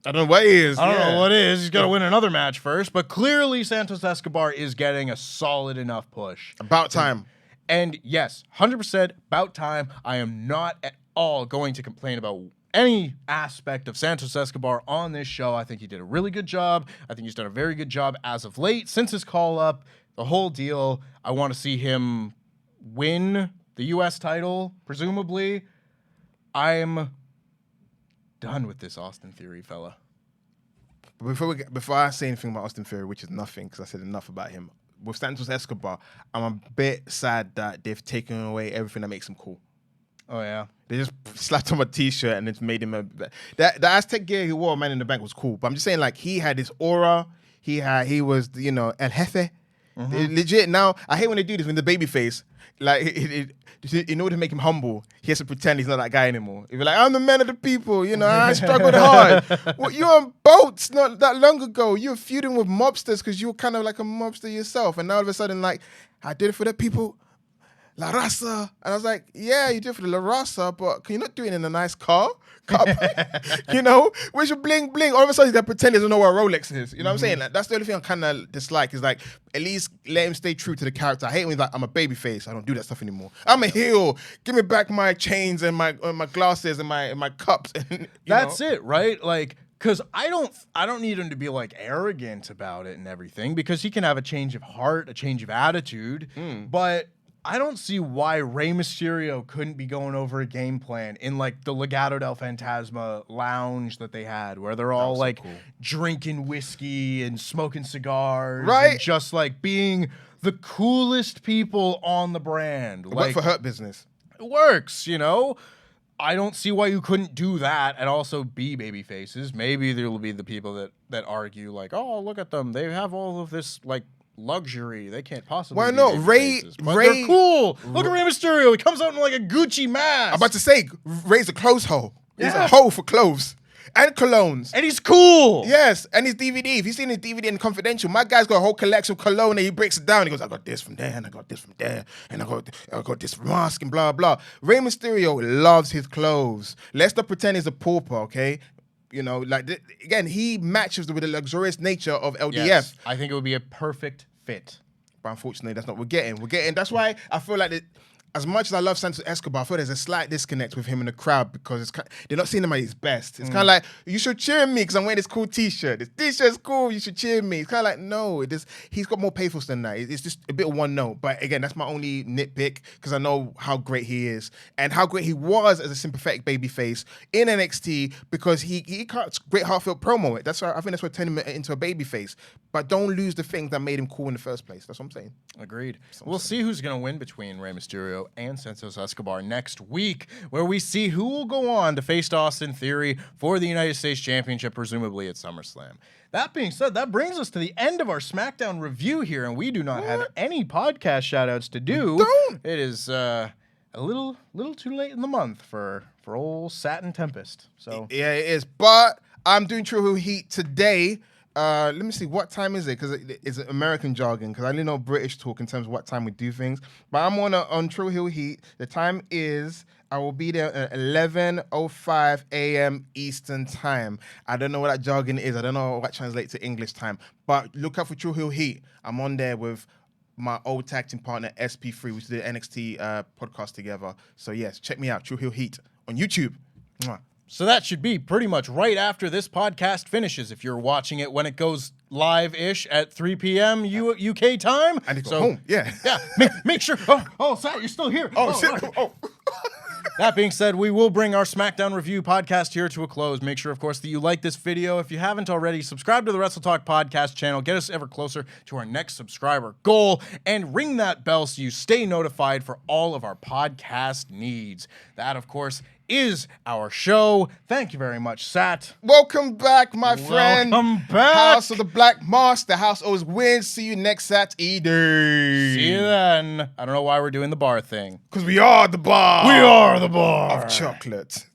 I don't know what he is. I don't know what it is. He's got to win another match first. But clearly, Santos Escobar is getting a solid enough push. About time. And yes, 100% about time. I am not at all going to complain about any aspect of Santos Escobar on this show. I think he did a really good job. I think he's done a very good job as of late. Since his call-up, the whole deal, I want to see him win the U.S. title, presumably. I'm done with this Austin Theory fella. Before I say anything about Austin Theory, which is nothing because I said enough about him, with Santos Escobar, I'm a bit sad that they've taken away everything that makes him cool. Oh yeah, they just slapped him a t-shirt and it's made him the Aztec gear he wore, Man in the Bank, was cool. But I'm just saying, like, he had this aura. He was El Jefe. Legit. Now I hate when they do this with the baby face. Like, in order to make him humble, he has to pretend he's not that guy anymore. He'd be like, I'm the man of the people, I struggled hard. Well, you were on boats not that long ago. You were feuding with mobsters because you were kind of like a mobster yourself. And now all of a sudden, like, I did it for the people, La Raza. And I was like, yeah, you did it for the La Raza, but can you not do it in a nice car? Where's your bling bling? All of a sudden, he's going to pretend he doesn't know what a Rolex is. You know what I'm saying? Like, that's the only thing I kind of dislike is, like, at least let him stay true to the character. I hate when he's like, I'm a baby face. I don't do that stuff anymore. I'm a heel. Give me back my chains and my glasses and my cups. And, that's it, right? Like, because I don't need him to be, like, arrogant about it and everything, because he can have a change of heart, a change of attitude. But I don't see why Rey Mysterio couldn't be going over a game plan in, like, the Legado del Fantasma lounge that they had, where they're all, like, drinking whiskey and smoking cigars. Right. And just, like, being the coolest people on the brand. Work for Hurt Business. It works, I don't see why you couldn't do that and also be baby faces. Maybe there will be the people that argue, like, oh, look at them. They have all of this, like, luxury. They can't possibly. Why not? Ray, they're cool. Look at Rey Mysterio. He comes out in like a Gucci mask. I'm about to say, Ray's a clothes hole. He's a hole for clothes. And colognes. And he's cool. Yes, and his DVD. If you've seen his DVD in Confidential, my guy's got a whole collection of cologne and he breaks it down. He goes, I got this from there, and I got this from there, and I got this mask and blah, blah. Rey Mysterio loves his clothes. Let's not pretend he's a pauper, okay? You know, like, again, he matches with the luxurious nature of LDF. Yes, I think it would be a perfect fit. But unfortunately, that's not what we're getting. That's why I feel like as much as I love Santos Escobar, I feel there's a slight disconnect with him in the crowd because they're not seeing him at his best. It's kind of like, you should cheer me because I'm wearing this cool T-shirt. This T-shirt's cool, you should cheer me. It's kind of like, no, he's got more pathos than that. It's just a bit of one note. But again, that's my only nitpick because I know how great he is and how great he was as a sympathetic babyface in NXT because he cuts great heartfelt promo. I think that's what turned him into a babyface. But don't lose the things that made him cool in the first place. That's what I'm saying. Agreed. We'll see who's going to win between Rey Mysterio and Santos Escobar next week, where we see who will go on to face Austin Theory for the United States Championship, presumably at SummerSlam. That being said, that brings us to the end of our SmackDown review here, and we do not have any podcast shout-outs to do. It is a little too late in the month for old Satin Tempest. So yeah, it is. But I'm doing True Heel Heat today. Let me see, what time is it? Because it's American jargon, because I only know British talk in terms of what time we do things. But I'm on True Heel Heat. The time is, I will be there at 11:05 a.m. Eastern time. I don't know what that jargon is. I don't know what translates to English time. But look out for True Heel Heat. I'm on there with my old tag team partner, SP3, which did an NXT podcast together. So yes, check me out, True Heel Heat on YouTube. Mwah. So that should be pretty much right after this podcast finishes if you're watching it when it goes live-ish at 3 p.m. UK time. And go home, yeah. Yeah, make sure. Oh, Sat, you're still here. Oh. That being said, we will bring our SmackDown review podcast here to a close. Make sure, of course, that you like this video. If you haven't already, subscribe to the WrestleTalk Podcast channel. Get us ever closer to our next subscriber goal. And ring that bell so you stay notified for all of our podcast needs. That, of course, is our show. Thank you very much, Sat. Welcome back, my friend. Welcome back. House of the Black Mask. The house always wins. See you next Saturday. See you then. I don't know why we're doing the bar thing. Because we are the bar. We are the bar of chocolate.